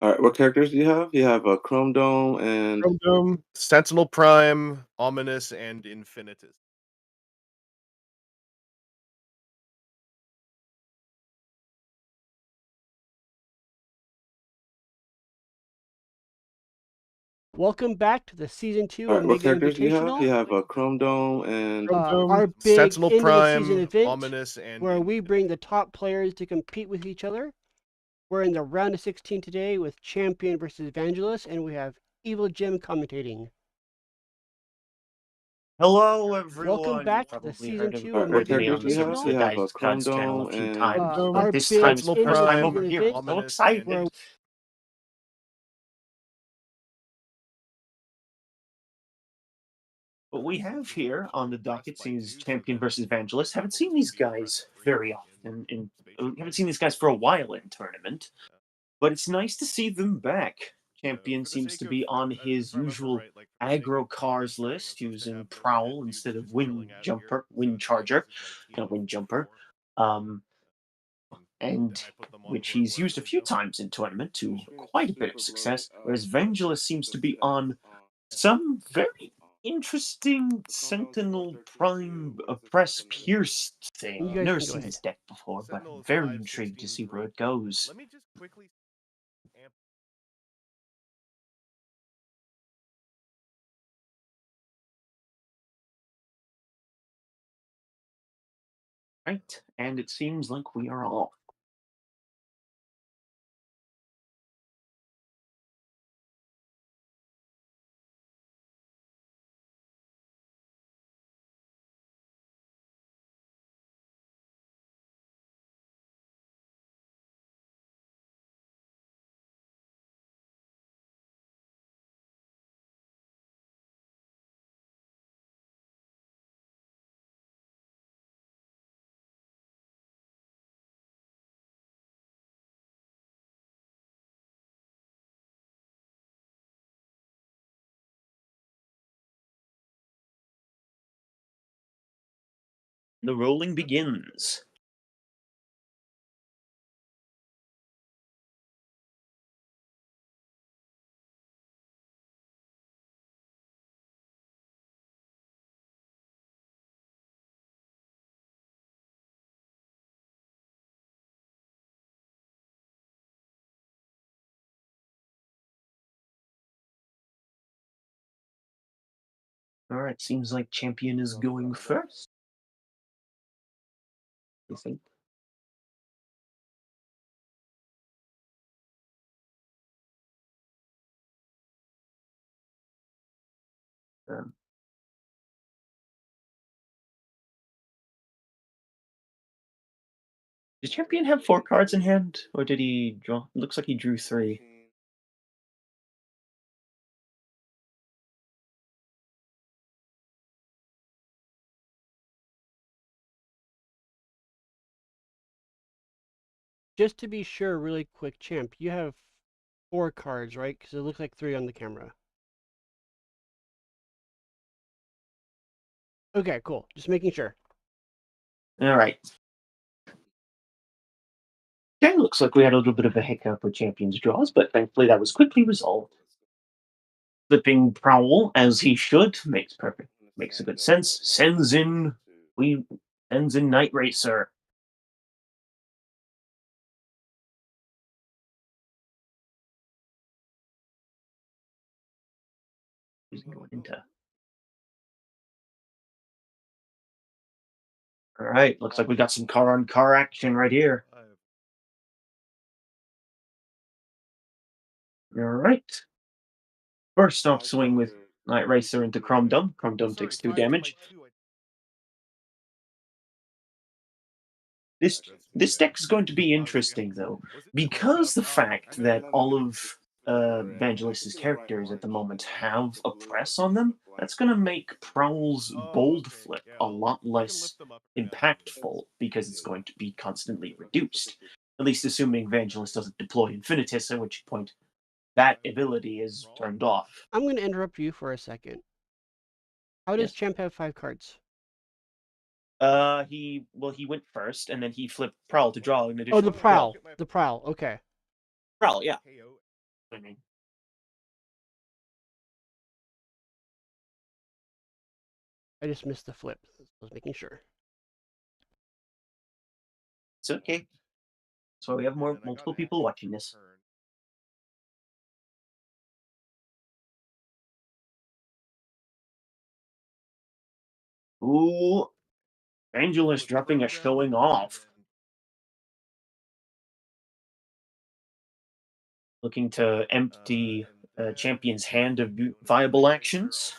Alright, what characters do you have? You have a Chrome Dome and Chrome Dome, Sentinel Prime, Ominous, and Infinitus. Welcome back to the season 2 alright, what Omega characters do you have? You Invitational. have a Chrome Dome and Chrome Dome, Our big Sentinel end of the season Prime, event Ominous, and where we Infinitus. bring the top players to compete with each other. We're in the round of 16 today with Champion versus Vangelus, and we have Evil Jim commentating. Hello, everyone. Welcome back to the Probably season heard of 2 alright, what Omega me on characters do you have? Invitational. You the have a Guys Chrome God's channel a Dome few and times, Dome, but our this big time it's Sentinel the first time Prime, over here. I'm so Ominous, excited. and What we have here on the docket seems Champion versus Vangelus. Haven't seen these guys very often. Haven't seen these guys for a while in tournament, but it's nice to see them back. Champion seems to be on his usual aggro cars list, using Prowl instead of Wind Charger, kind of Wind Jumper. And which he's used a few times in tournament to quite a bit of success, whereas Vangelus seems to be on some very interesting Sentinel Prime Oppress Pierce thing. You guys Never can go seen ahead. this deck before, but I'm very intrigued to see where it goes. Let me just quickly amp. Right, and it seems like we are off. The rolling begins. Alright, seems like Champion is going first. I think. Um, did Champion have 4 cards in hand, or did he draw? Looks like he drew 3. Just to be sure, really quick, Champ, you have 4 cards, right? Because it looks like 3 on the camera. Okay, cool. Just making sure. Alright. Okay, looks like we had a little bit of a hiccup with Champion's draws, but thankfully that was quickly resolved. Flipping Prowl, as he should, makes a good sense. Sends in Night Racer. He's going into. Alright, looks like we got some car on car action right here. Alright. First off swing with Night Racer into Chrome Dome. Chrome Dome takes 2 damage. This deck is going to be interesting, though, because the fact that all of Vangelus's characters at the moment have a press on them, that's going to make Prowl's bold flip a lot less impactful, because it's going to be constantly reduced. At least assuming Vangelus doesn't deploy Infinitus, at which point that ability is turned off. I'm going to interrupt you for a second. How does Yes. Champ have 5 cards? He went first, and then he flipped Prowl to draw an additional. Oh, the Prowl. The Prowl. Okay. Prowl, yeah. happening. I just missed the flip. I was making sure. It's okay. So we have multiple people watching this. Ooh, Vangelus dropping a showing off. Looking to empty champion's hand of viable actions.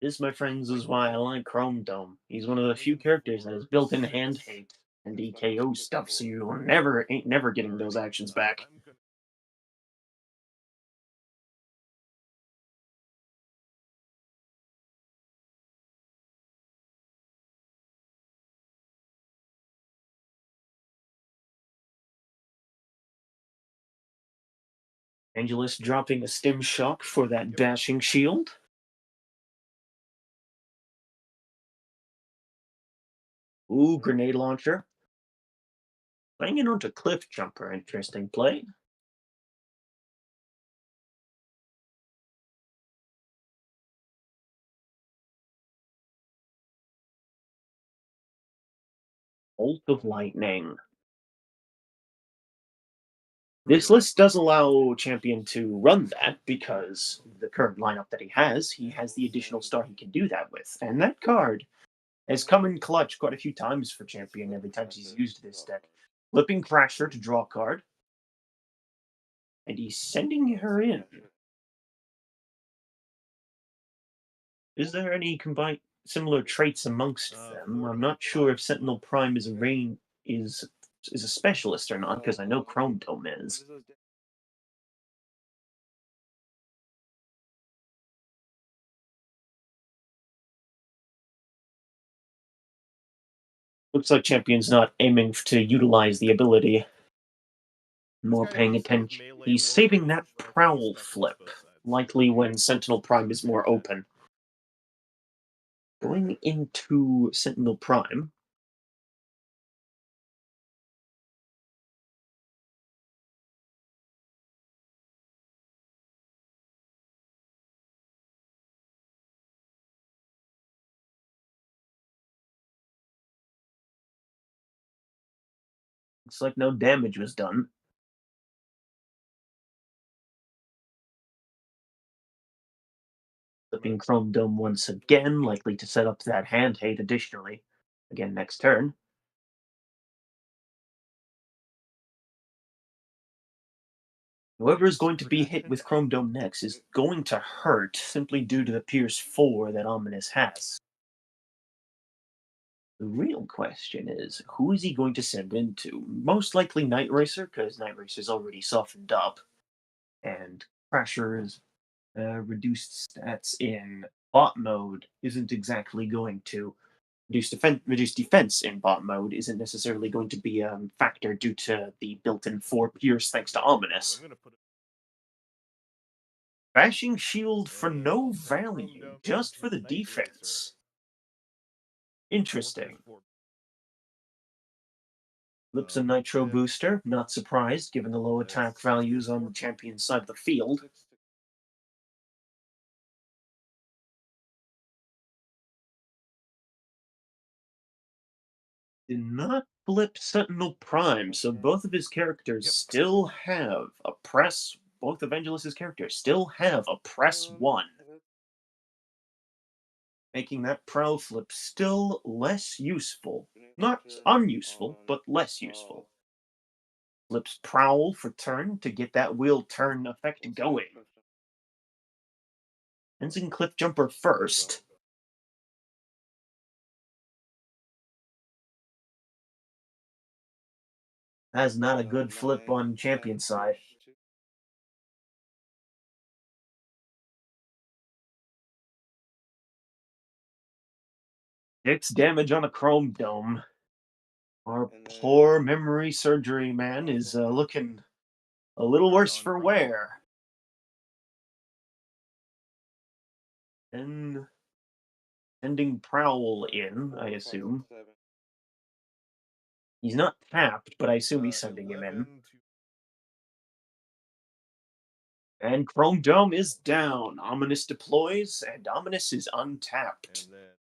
This, my friends, is why I like Chrome Dome. He's one of the few characters that has built-in hand hate and EKO stuff, so you ain't never getting those actions back. Vangelus dropping a stim shock for that bashing shield. Ooh, grenade launcher. Banging onto cliff jumper, interesting play. Bolt of lightning. This list does allow Champion to run that because the current lineup that he has the additional star he can do that with. And that card has come in clutch quite a few times for Champion every time he's used this deck. Flipping Crasher to draw a card. And he's sending her in. Is there any combined similar traits amongst them? I'm not sure if Sentinel Prime is a specialist or not, because I know Chrome Dome is. Looks like Champion's not aiming to utilize the ability. More paying attention. He's saving that Prowl flip, likely when Sentinel Prime is more open. Going into Sentinel Prime. Looks like no damage was done. Flipping Chrome Dome once again, likely to set up that hand hate additionally. Again next turn. Whoever is going to be hit with Chrome Dome next is going to hurt simply due to the Pierce 4 that Ominous has. The real question is, who is he going to send into? Most likely Night Racer, because Night Racer's already softened up. And Crasher's reduced stats in bot mode isn't exactly going to reduce defense in bot mode isn't necessarily going to be a factor due to the built-in 4 Pierce thanks to Ominous. Bashing shield for no value, just for the defense. Interesting. Flips a Nitro booster, not surprised given the low attack values on the champion's side of the field. Did not flip Sentinel Prime, so both of his characters still have a press. Both of Vangelus's characters still have a press 1. Making that Prowl flip still less useful. Not unuseful, but less useful. Flips Prowl for turn to get that wheel turn effect going. Ends in Cliff Jumper first. That's not a good flip on Champion's side. Six damage on a Chrome Dome. Our poor memory surgery man is looking a little worse for wear. And sending Prowl in, I assume. He's not tapped, but I assume he's sending him in. And Chrome Dome is down. Ominous deploys, and Ominous is untapped.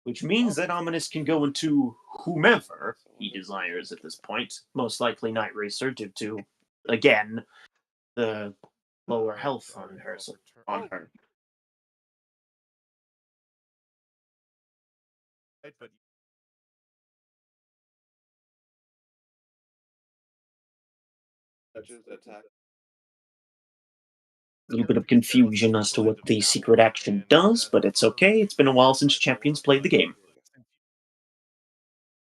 Which means that Ominous can go into whomever he desires at this point. Most likely Night Racer due to, again, the lower health on her. A little bit of confusion as to what the secret action does, but it's okay. It's been a while since Champions played the game.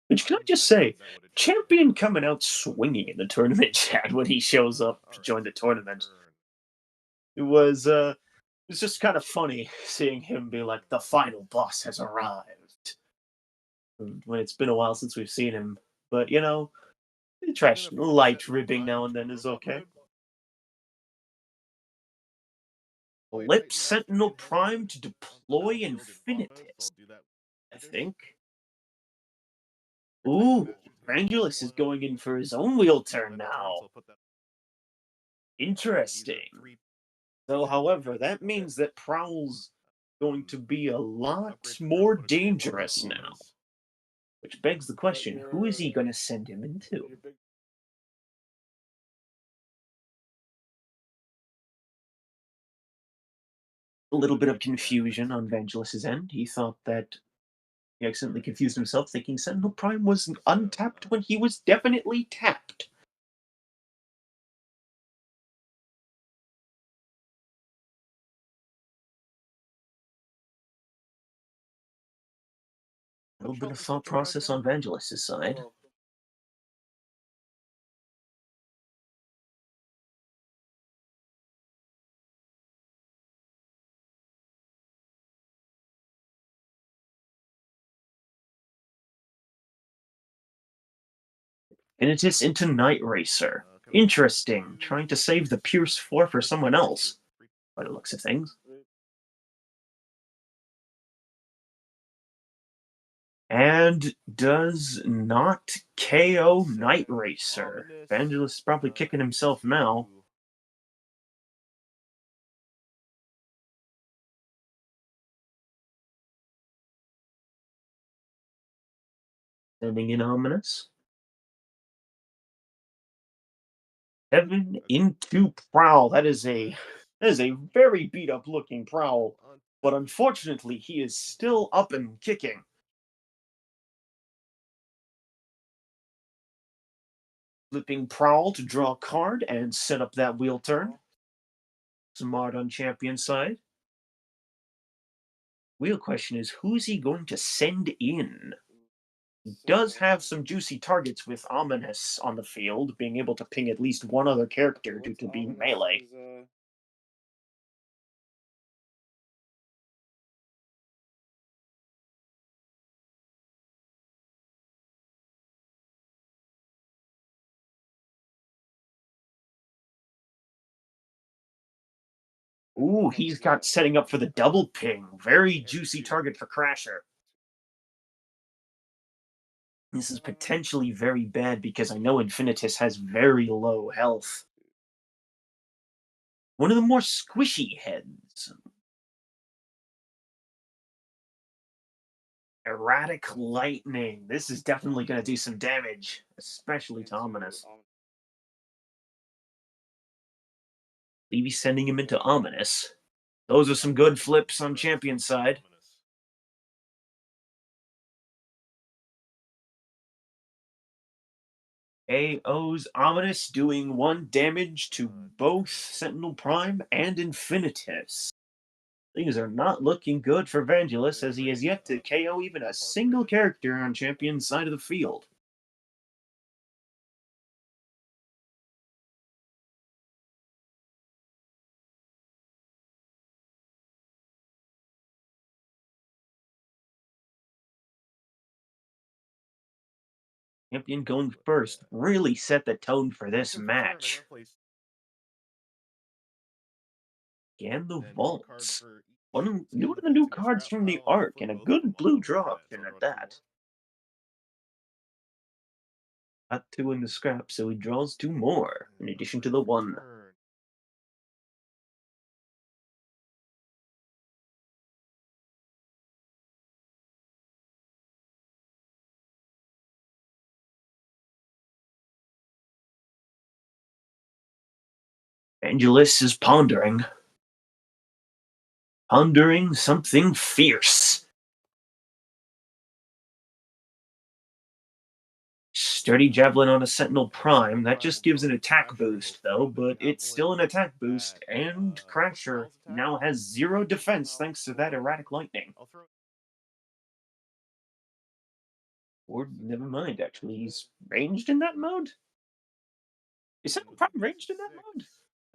Which, can I just say, Champion coming out swinging in the tournament chat when he shows up to join the tournament. It was just kind of funny seeing him be like, the final boss has arrived. When it's been a while since we've seen him. But, you know, trash light ribbing now and then is okay. Flip Sentinel Prime to deploy Infinitus, I think. Ooh, Vangelus is going in for his own wheel turn now. Interesting. Though, however, that means that Prowl's going to be a lot more dangerous now. Which begs the question, who is he going to send him into? A little bit of confusion on Vangelus's end. He thought that he accidentally confused himself, thinking Sentinel Prime was untapped when he was definitely tapped. A little bit of thought process on Vangelus's side. Infinitus into Night Racer. Interesting. Trying to save the Pierce 4 for someone else, by the looks of things. And does not KO Night Racer. Vangelus is probably kicking himself now. Sending in Ominous. 7 into Prowl. That is a very beat up looking Prowl. But unfortunately, he is still up and kicking. Flipping Prowl to draw a card and set up that wheel turn. Smart on Champion's side. Real question is, who's he going to send in? He does have some juicy targets with Ominous on the field, being able to ping at least one other character due to being melee. Ooh, he's got setting up for the double ping. Very juicy target for Crasher. This is potentially very bad because I know Infinitus has very low health. One of the more squishy heads. Erratic Lightning. This is definitely going to do some damage, especially to Ominous. Levy sending him into Ominous. Those are some good flips on Champion's side. AO's Ominous doing 1 damage to both Sentinel Prime and Infinitus. Things are not looking good for Vangelus, as he has yet to KO even a single character on Champion's side of the field. Champion going first really set the tone for this match. And the Vaults. One of the new cards from the Arc, and a good blue draw option at that. Got 2 in the scrap, so he draws 2 more, in addition to the 1. Vangelus is pondering. Pondering something fierce. Sturdy Javelin on a Sentinel Prime. That just gives an attack boost, though, but it's still an attack boost, and Crasher now has 0 defense thanks to that Erratic Lightning. Or, never mind, actually, he's ranged in that mode? Is Sentinel Prime ranged in that mode?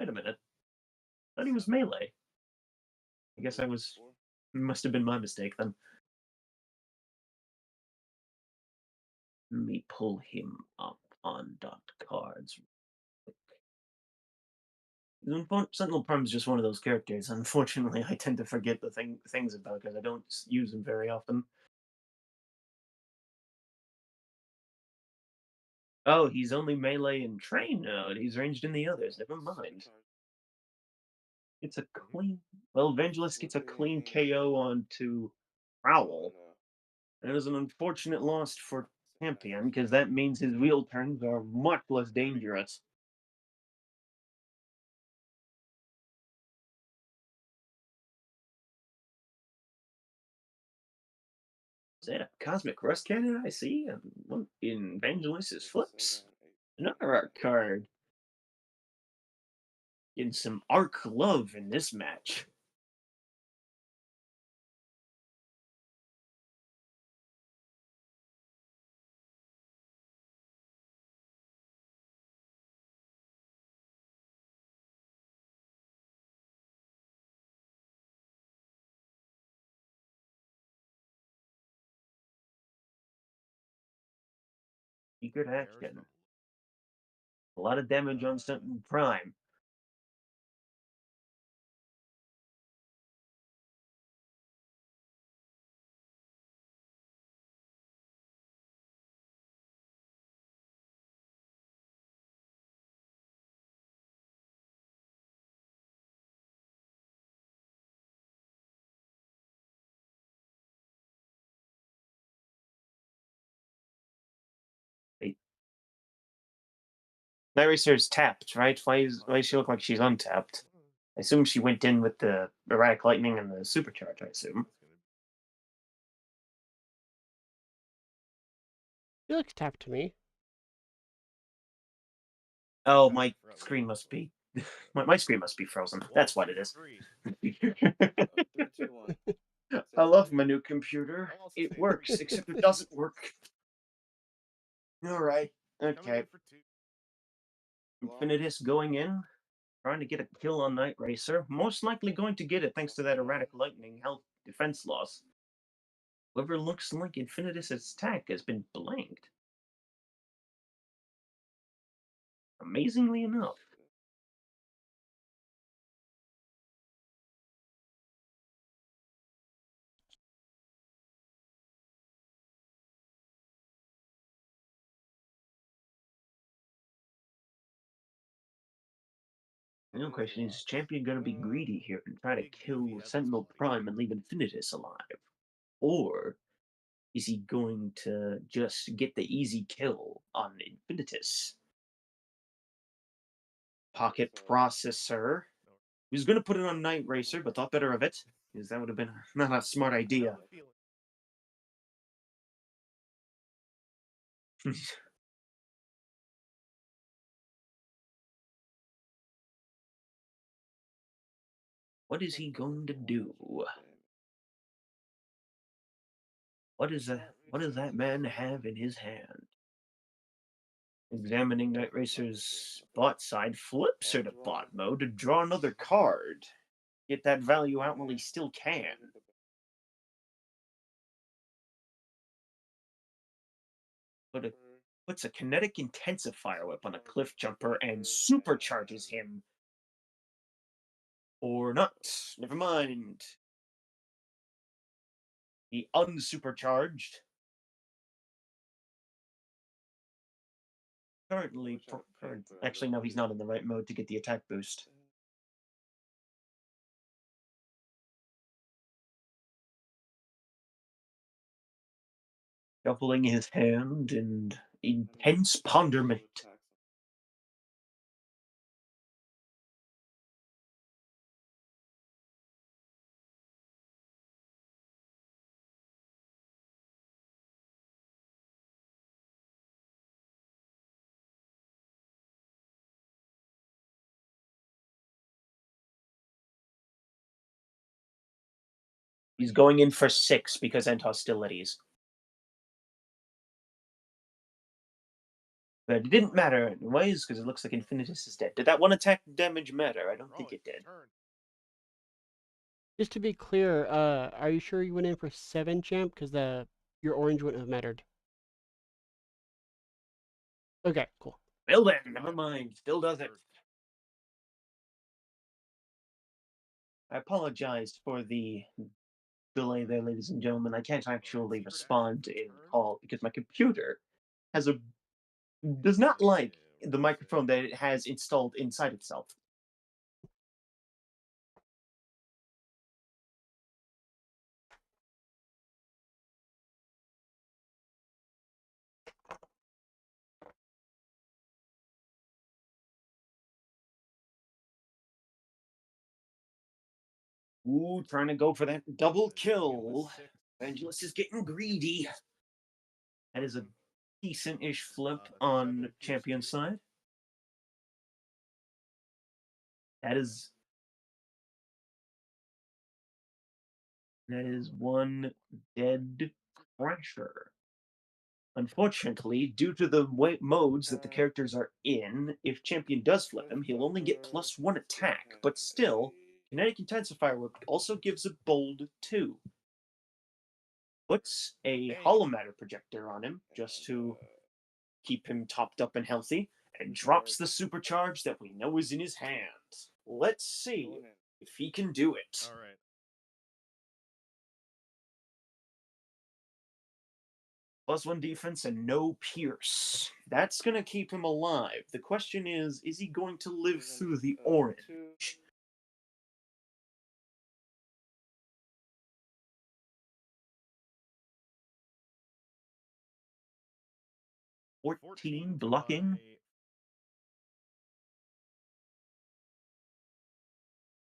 Wait a minute. I thought he was melee. I guess must have been my mistake then. Let me pull him up on .cards. Sentinel Prime is just one of those characters. Unfortunately, I tend to forget the things about because I don't use him very often. Oh, he's only melee and train now. He's ranged in the others. Never mind. It's a clean. Well, Vangelus gets a clean KO onto Prowl. And it was an unfortunate loss for Champion because that means his wheel turns are much less dangerous. Is that a Cosmic Rust Cannon I see? In Vangelus's flips? Another art card. Getting some Arc love in this match. Good action. A lot of damage on Sentinel Prime. Night Racer's tapped, right? Why does she look like she's untapped? I assume she went in with the Erratic Lightning and the Supercharge, I assume. She looks tapped to me. Oh, my screen must be my screen must be frozen. That's what it is. I love my new computer. It works, except it doesn't work. Alright, okay. Infinitus going in, trying to get a kill on Night Racer. Most likely going to get it thanks to that Erratic Lightning health defense loss. However, looks like Infinitus' attack has been blanked. Amazingly enough. The real question is Champion going to be greedy here and try to kill Sentinel Prime and leave Infinitus alive? Or is he going to just get the easy kill on Infinitus? Pocket Processor. He was going to put it on Night Racer, but thought better of it, because that would have been not a smart idea. What is he going to do? What does that man have in his hand? Examining Night Racer's bot side, flips her to bot mode to draw another card. Get that value out while he still can. Puts a kinetic intensifier whip on a cliff jumper and supercharges him. Or not. Never mind. He unsupercharged. Currently, actually, no, he's not in the right mode to get the attack boost. Shuffling his hand in intense ponderment. He's going in for 6 because end hostilities. But it didn't matter anyways, because it looks like Infinitus is dead. Did that one attack damage matter? I don't think it did. Just to be clear, are you sure you went in for 7, champ? Because your orange wouldn't have mattered. Okay, cool. Well then, never mind. Still does it. I apologize for the delay there, ladies and gentlemen. I can't actually respond in call because my computer does not like the microphone that it has installed inside itself. Ooh, trying to go for that double kill. Vangelus is getting greedy. That is a decent-ish flip on champion side. That is one dead crasher. Unfortunately, due to the modes that the characters are in, if champion does flip him, he'll only get +1 attack, but still, Kinetic Intensifier also gives a bold 2. Puts a Hollow Matter projector on him, just to keep him topped up and healthy, and drops the supercharge that we know is in his hand. Let's see if he can do it. All right. +1 defense and no pierce. That's going to keep him alive. The question is he going to live through the orange? $14 blocking.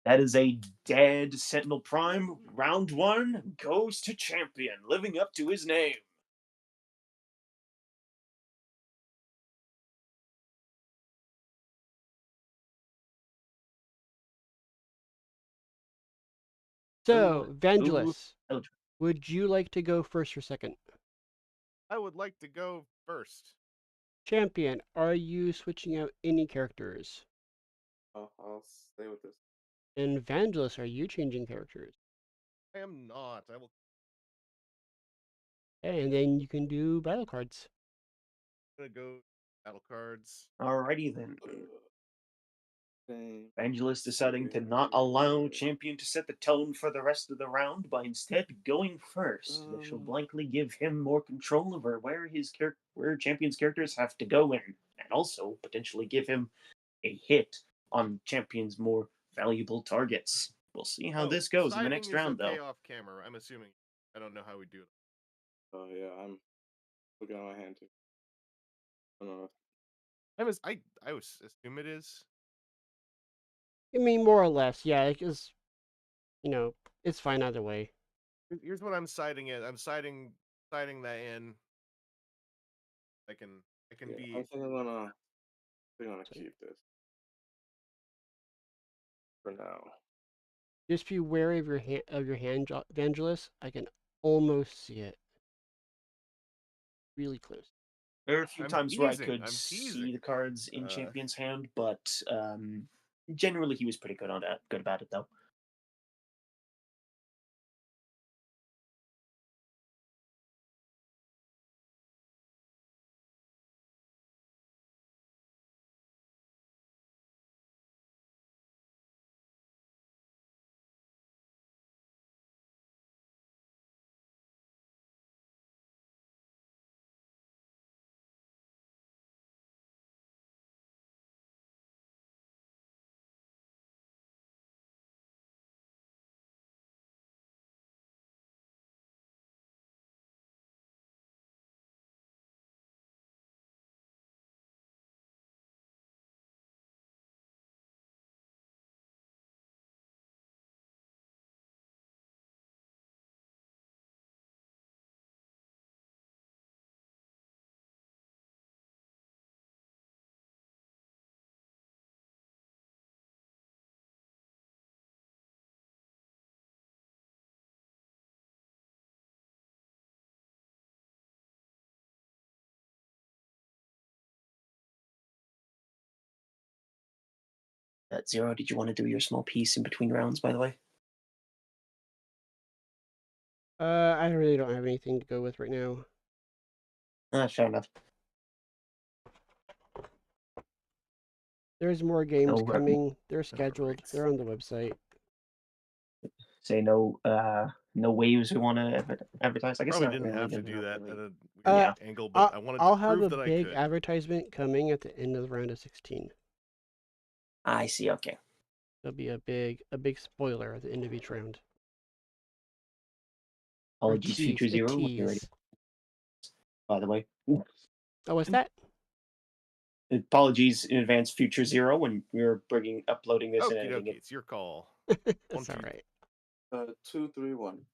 That is a dead Sentinel Prime. Round 1 goes to champion, living up to his name. So, Vangelus, Ooh. would you like to go first or second? I would like to go first. Champion, are you switching out any characters? I'll stay with this. And Vangelus, are you changing characters? I am not. I will. Okay, and then you can do battle cards. I'm gonna go battle cards. Alrighty then. Same. Vangelus deciding to not allow champion to set the tone for the rest of the round by instead going first. This will likely give him more control over where champion's characters have to go in, and also potentially give him a hit on champion's more valuable targets. We'll see how this goes in the next round, okay though. Off camera, I'm assuming. I don't know how we do it. Oh yeah, I'm looking at my hand too. I don't know. I would assume it is. I mean, more or less, yeah, because, it's fine either way. Here's what I'm citing it. I'm citing that in. I can Yeah, be. I think I'm gonna keep this for now. Just be wary of your hand, Vangelus. I can almost see it. Really close. There are a few I'm times where I teasing, could I'm see teasing. the cards in champion's hand, but generally he was pretty good about it, though. Zero, did you want to do your small piece in between rounds, by the way? I really don't have anything to go with right now. Fair enough. There's more games No, coming. They're scheduled. They're on the website. Say no waves we want to advertise. I guess Probably not didn't really, have to there's do not that really- at a Uh, weird angle, but I wanted I'll to have prove a that I big could. advertisement coming at the end of the round of 16. I see. Okay. There'll be a big spoiler at the end of each round. Or Apologies, Future tease, a Zero. When you're ready. tease. By the way. Oh, what's that? Apologies in advance, Future Zero, when we're uploading this and Okie editing dokie, it. it's your call. That's all right. 2, 3, 1.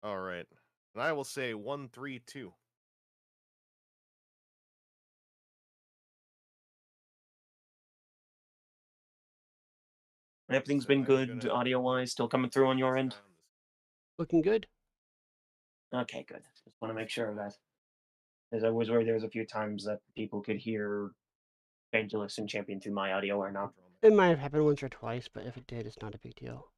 All right, and I will say 1, 3, 2. Everything's So been I'm good gonna- audio-wise, still coming through on your end? Looking good. Okay, good. Just want to make sure of that. As I was worried there was a few times that people could hear Vangelus and Champion through my audio or not. It might have happened once or twice, but if it did, it's not a big deal.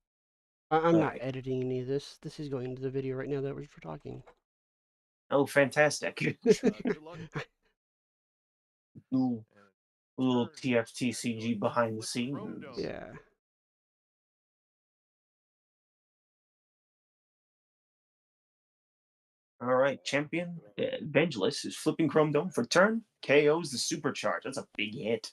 I'm not Alright. editing any of this. This is going into the video right now that we're talking. Oh, fantastic. Good luck. little And TFTCG behind the Flip Chrome scenes. Dome. Yeah. All right, Champion. Vangelus is flipping Chrome Dome for turn. KO's the Supercharge. That's a big hit.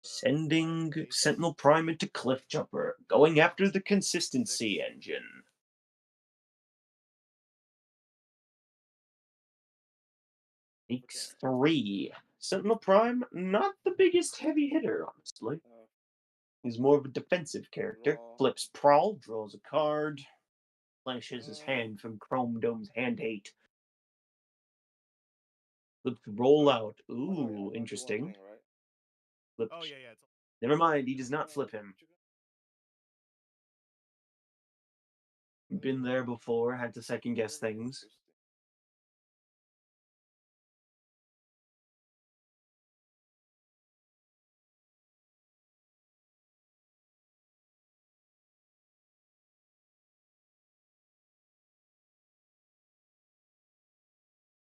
Sending Sentinel Prime into Cliff Jumper. Going after the consistency engine. Takes 3. Sentinel Prime, not the biggest heavy hitter, honestly. He's more of a defensive character. Flips Prowl, draws a card, replenishes his hand from Chrome Dome's hand hate. Flips Rollout. Ooh, interesting. Flips. Oh yeah. Never mind, he does not flip him. Been there before, had to second guess things.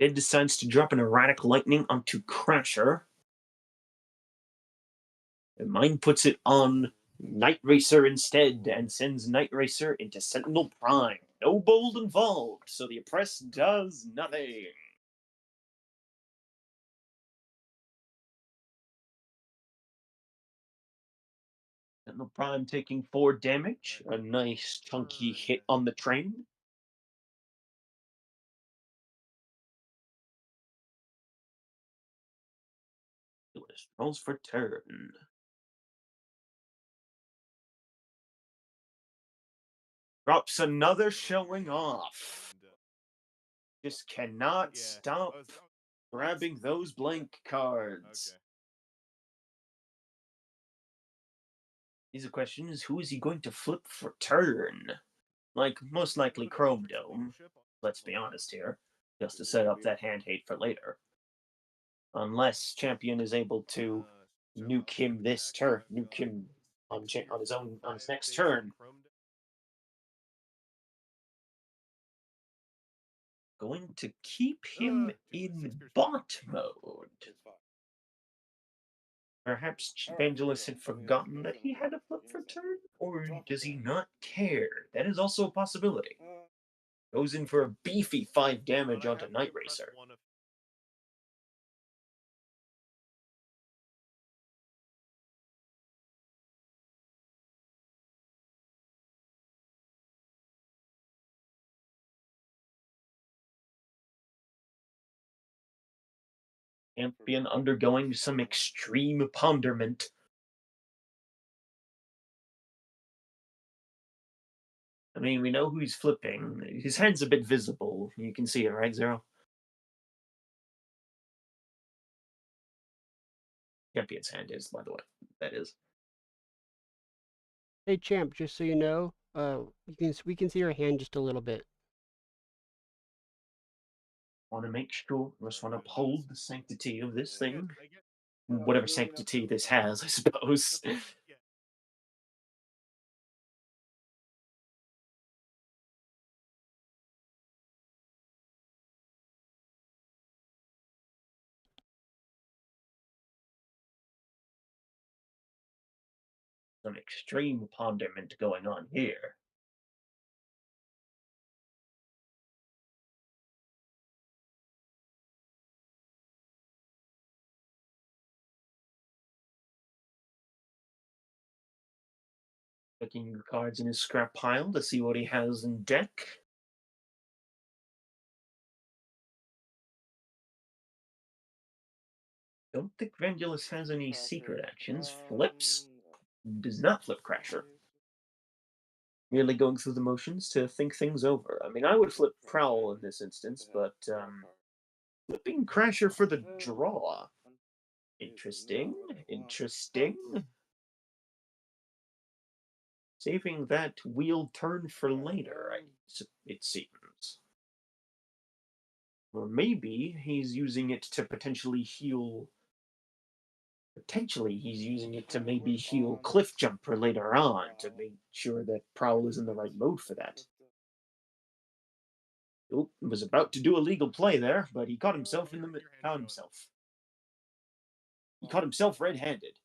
Ed decides to drop an Erratic Lightning onto Crasher. And mine puts it on Night Racer instead and sends Night Racer into Sentinel Prime. No bold involved, so the Oppress does nothing. Sentinel Prime taking 4 damage. A nice chunky hit on the train. Rolls for turn. Drops another showing off. Just cannot stop grabbing those blank cards. The question is, who is he going to flip for turn? Like, most likely Chrome Dome. Let's be honest here. Just to set up that hand hate for later. Unless Champion is able to nuke him this turn. Nuke him on his next turn. Going to keep him in bot mode. Perhaps Vangelus had forgotten that he had a flip for turn? Or does he not care? That is also a possibility. Goes in for a beefy 5 damage onto Night Racer. Champion undergoing some extreme ponderment. I mean, we know who he's flipping. His hand's a bit visible. You can see it, right, Zero? Champion's hand is, by the way. That is. Hey, champ, just so you know, we can see your hand just a little bit. Want to make sure, I just want to uphold the sanctity of this thing. Whatever sanctity this has, I suppose. Some extreme ponderment going on here. Looking the cards in his scrap pile to see what he has in deck. Don't think Vangelus has any secret actions. Flips. Does not flip Crasher. Merely going through the motions to think things over. I mean, I would flip Prowl in this instance, but flipping Crasher for the draw. Interesting. Interesting. Saving that wheel turn for later, it seems. Or maybe he's using it to potentially heal. Potentially, he's using it to maybe heal Cliff Jumper later on to make sure that Prowl is in the right mode for that. Oh, was about to do a legal play there, but he caught himself in the He caught himself red-handed.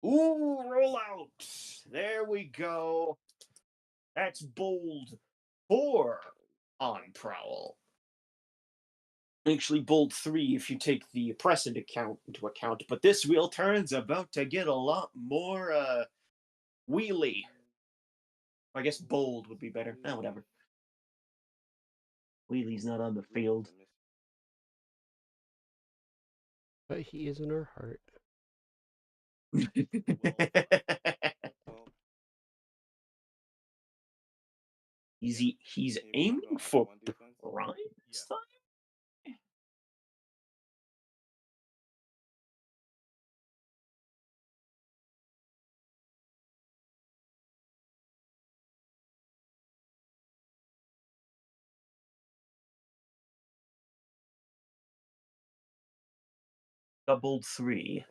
Ooh, roll out. There we go. That's bold 4 on Prowl. Actually, bold 3 if you take the precedent into account. But this wheel turn's about to get a lot more wheelie. I guess bold would be better. Whatever. Wheelie's not on the field. But he is in our heart. He's aiming for prime this time? Doubled 3.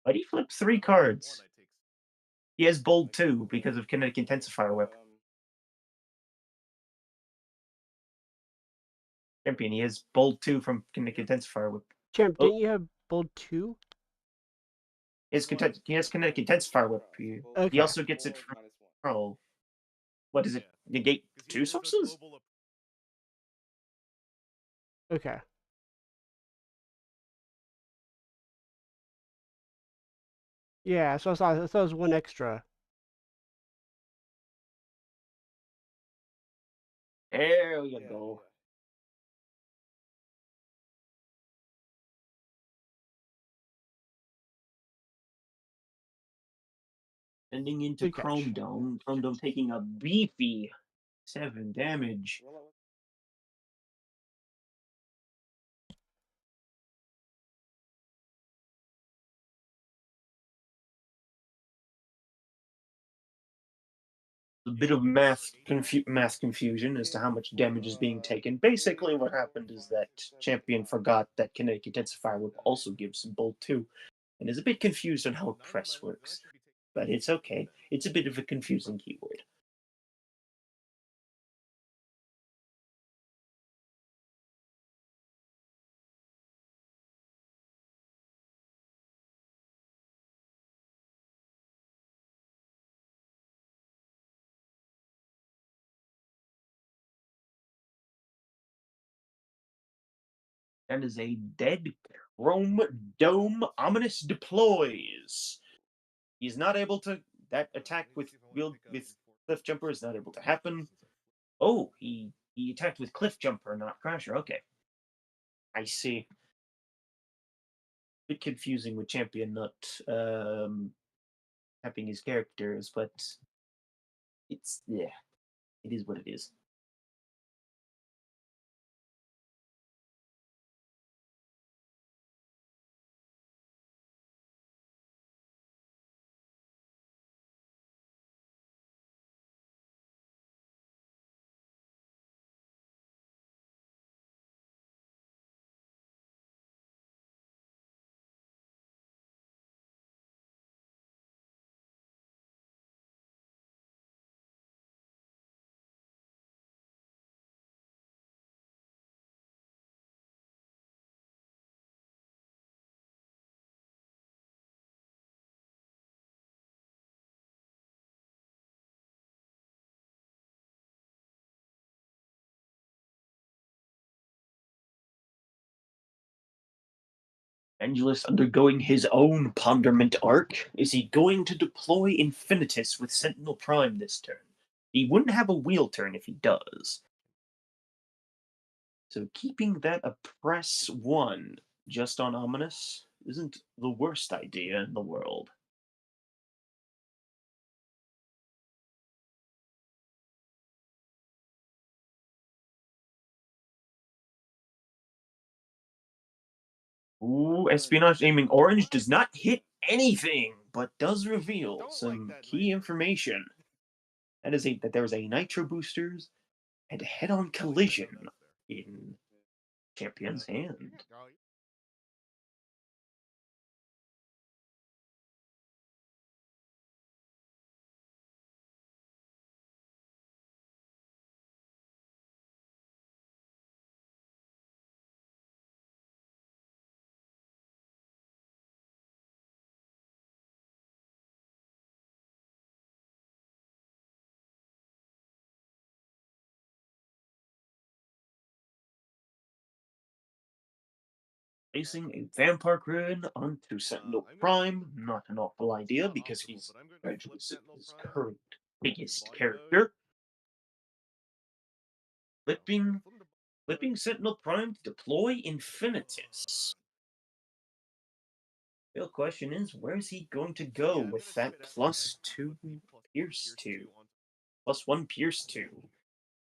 But he flipped 3 cards. He has bold 2 because of Kinetic Intensifier Whip. Champion, he has bold 2 from Kinetic Intensifier Whip. Champ, didn't you have bold 2? He has Kinetic Intensifier Whip. He also gets it from Prowl. What is it? Negate 2 sources? Okay. Yeah, so I thought it was 1 extra. There you go. Ending into Chrome Dome. Chrome Dome taking a beefy 7 damage. A bit of math confusion as to how much damage is being taken. Basically, what happened is that Champion forgot that Kinetic Intensifier Whip also gives bolt 2, and is a bit confused on how press works. But it's okay. It's a bit of a confusing keyword. That is a dead Chrome Dome. Ominous deploys. He's not able to. That attack with Cliff Jumper is not able to happen. Oh, he attacked with Cliff Jumper, not Crasher. Okay, I see. bit confusing with Champion not tapping his characters, but it's it is what it is. Vangelus undergoing his own ponderment arc. Is he going to deploy Infinitus with Sentinel Prime this turn? He wouldn't have a wheel turn if he does. So keeping that a press 1 just on Ominous isn't the worst idea in the world. Ooh, Espionage aiming orange does not hit anything, but does reveal some key information. That is that there was a Nitro Boosters and head-on collision in Champion's hand. Placing a Vampire Grid onto Sentinel Prime, not an awful idea because he's gradually his current biggest character. Flipping Sentinel Prime to deploy Infinitus. The real question is, where's he going to go with that +2 Pierce 2? +1 Pierce 2.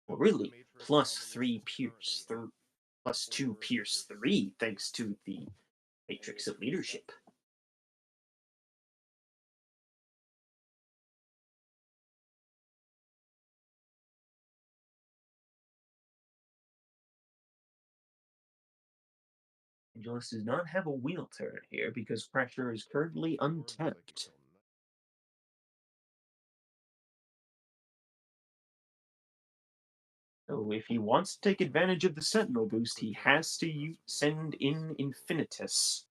Well, really, +3 Pierce 3. +2 Pierce 3, thanks to the Matrix of Leadership. Vangelus does not have a wheel turn here because pressure is currently untapped. So if he wants to take advantage of the Sentinel boost, he has to send in Infinitus.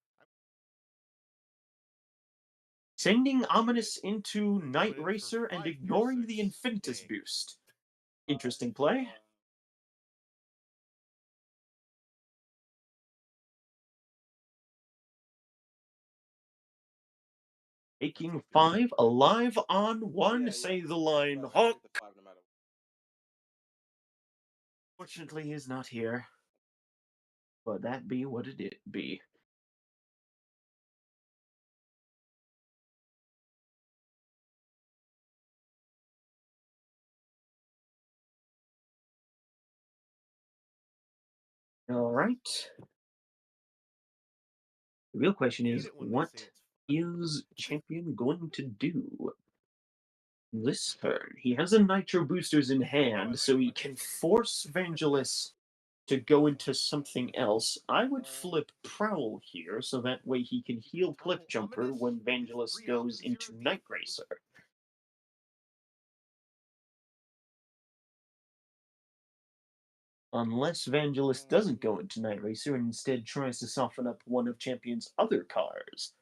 Sending Ominous into Night Racer and ignoring the Infinitus boost. Interesting play. Taking 5, alive on 1, say the line, Hawk. Fortunately, he is not here. But that be what it be. All right. The real question is, what is Champion going to do this turn? He has a Nitro Boosters in hand, so he can force Vangelus to go into something else. I would flip Prowl here, so that way he can heal Cliff Jumper when Vangelus goes into Night Racer. Unless Vangelus doesn't go into Night Racer and instead tries to soften up one of Champion's other cars.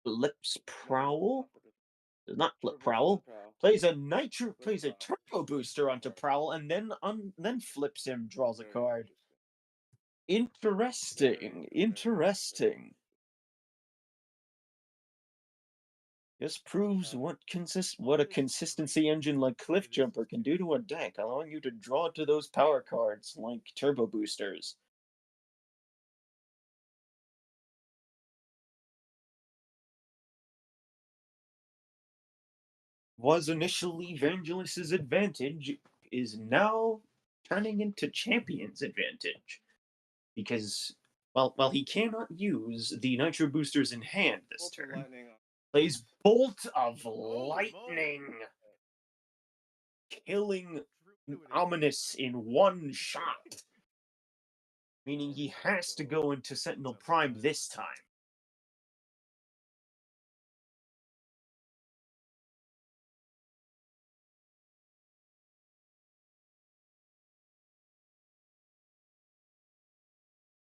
Flips Prowl. Does not flip Prowl. Plays a Turbo Booster onto Prowl and then flips him, draws a card. Interesting. Just proves what a consistency engine like Cliff Jumper can do to a deck, allowing you to draw to those power cards like turbo boosters. Was initially Vangelus's advantage is now turning into Champion's advantage. Because while he cannot use the Nitro boosters in hand this turn, plays Bolt of Lightning, killing Ominous in one shot. Meaning he has to go into Sentinel Prime this time.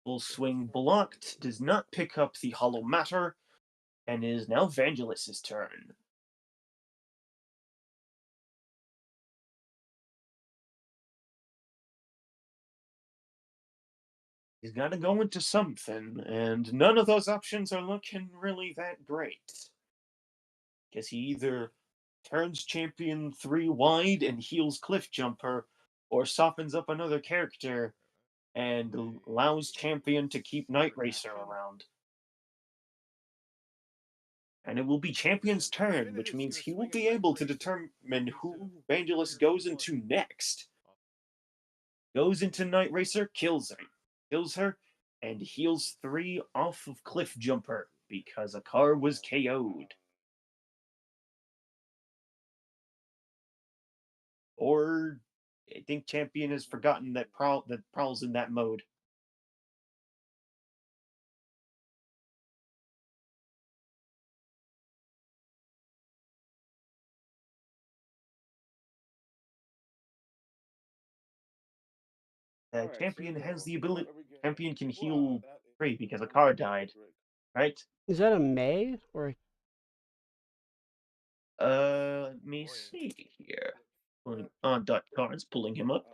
Full Swing blocked, does not pick up the Hollow Matter, and is now Vangelus's turn. He's got to go into something, and none of those options are looking really that great. Because he either turns Champion 3 wide and heals Cliff Jumper, or softens up another character and allows Champion to keep Night Racer around. And it will be Champion's turn, which means he will be able to determine who Vangelus goes into next. Goes into Night Racer, kills her, and heals 3 off of Cliff Jumper because a card was KO'd. Or I think Champion has forgotten that Prowl's in that mode. Champion has the ability. Champion can heal 3 because a card died, right? Is that a May or? Let me see here. Pulling on dot cards, pulling him up.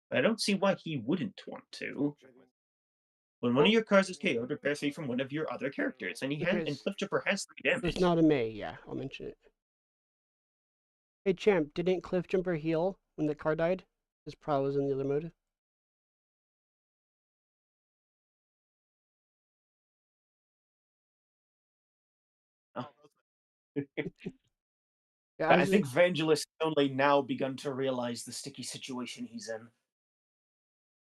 I don't see why he wouldn't want to. When one of your cards is KO'd, prepare 3 from one of your other characters, and Cliff Jumper has 3 damage. It's not a May, yeah. I'll mention it. Hey, Champ, didn't Cliff Jumper heal when the card died? His Prowl was in the other mode. Oh. Yeah, I think Vangelus only now begun to realize the sticky situation he's in.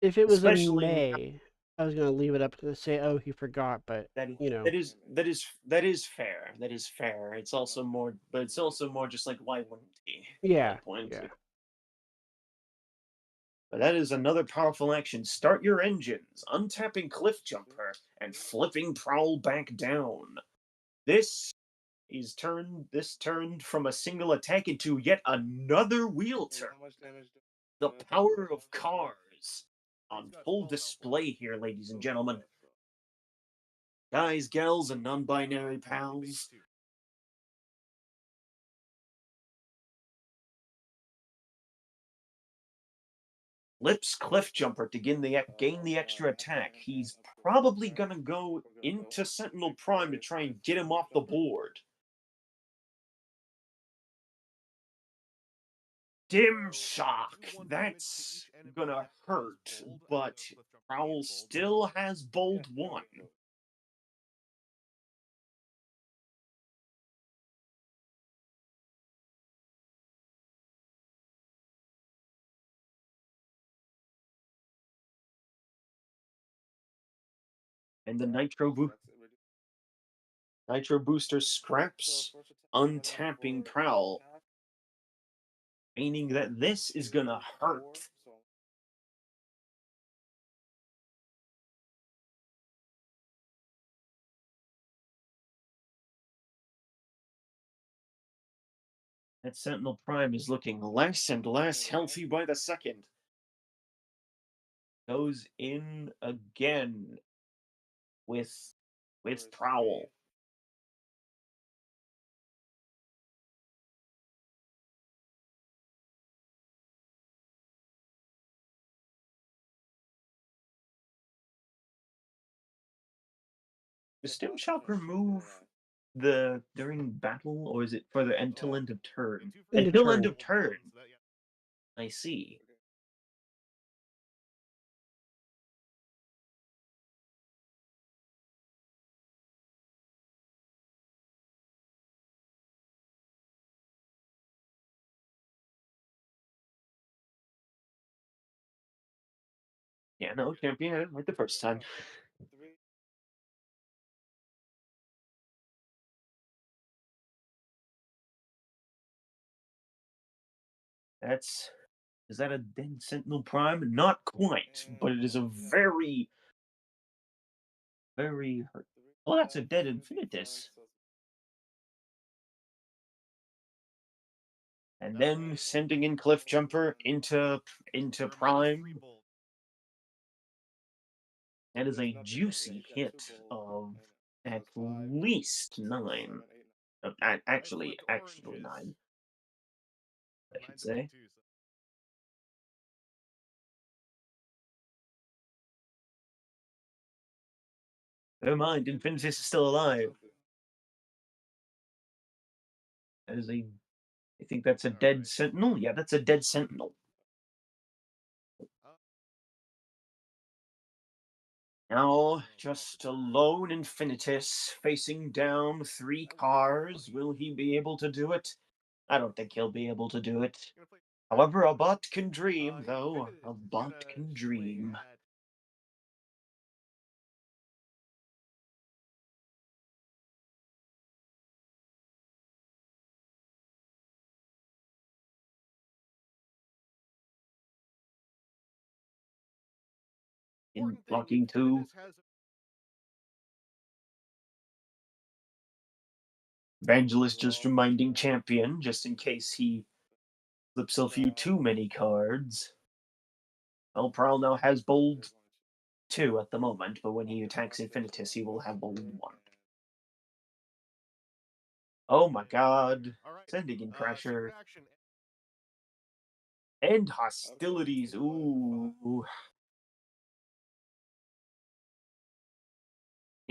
If it was a May, I was gonna leave it up to say, "Oh, he forgot," but you know, that is fair. That is fair. It's also more, but it's also more just like, why wouldn't he? Yeah, yeah. But that is another powerful action. Start your engines, untapping Cliff Jumper and flipping Prowl back down. This turned from a single attack into yet another wheel turn. The power of cars on full display here, ladies and gentlemen. Guys, gals, and non-binary pals. Lips Cliff Jumper to gain the extra attack. He's probably gonna go into Sentinel Prime to try and get him off the board. Dim Shock. That's gonna hurt, but Prowl still has Bold 1. And the Nitro Booster scraps, untapping Prowl, meaning that this is gonna hurt. That Sentinel Prime is looking less and less healthy by the second. Goes in again with Prowl. Does Stim Shock remove the during battle, or is it for the until end of turn? End of Until end turn. of turn. I see. Yeah, no, champion had it right the first time. Is that a Dead Sentinel Prime? Not quite, but it is a very, very. Oh, that's a Dead Infinitus. And then sending in Cliff Jumper into Prime. That is a juicy hit of at least 9. Actually 9. I should say. Never mind, Infinitus is still alive. That is a. I think that's a Dead Sentinel. Yeah, that's a Dead Sentinel. Now, just a lone Infinitus facing down 3 cars. Will he be able to do it? I don't think he'll be able to do it. However, a bot can dream, though. A bot can dream. In blocking 2. Vangelus just reminding champion, just in case he flips a few too many cards. Well, Prowl now has bold 2 at the moment, but when he attacks Infinitus, he will have bold 1. Oh my god. Sending in pressure. End hostilities. Ooh.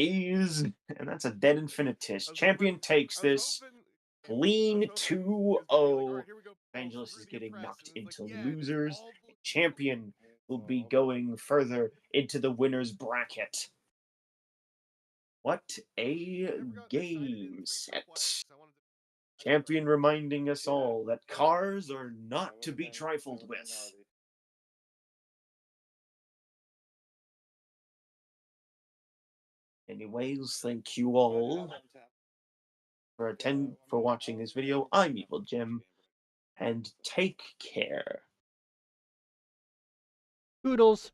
And that's a Dead Infinitus. Champion takes this. Clean 2-0. Vangelus is getting knocked into losers. Champion will be going further into the winner's bracket. What a game set. Champion reminding us all that cars are not to be trifled with. Anyways, thank you all for watching this video. I'm Evil Jim, and take care. Poodles.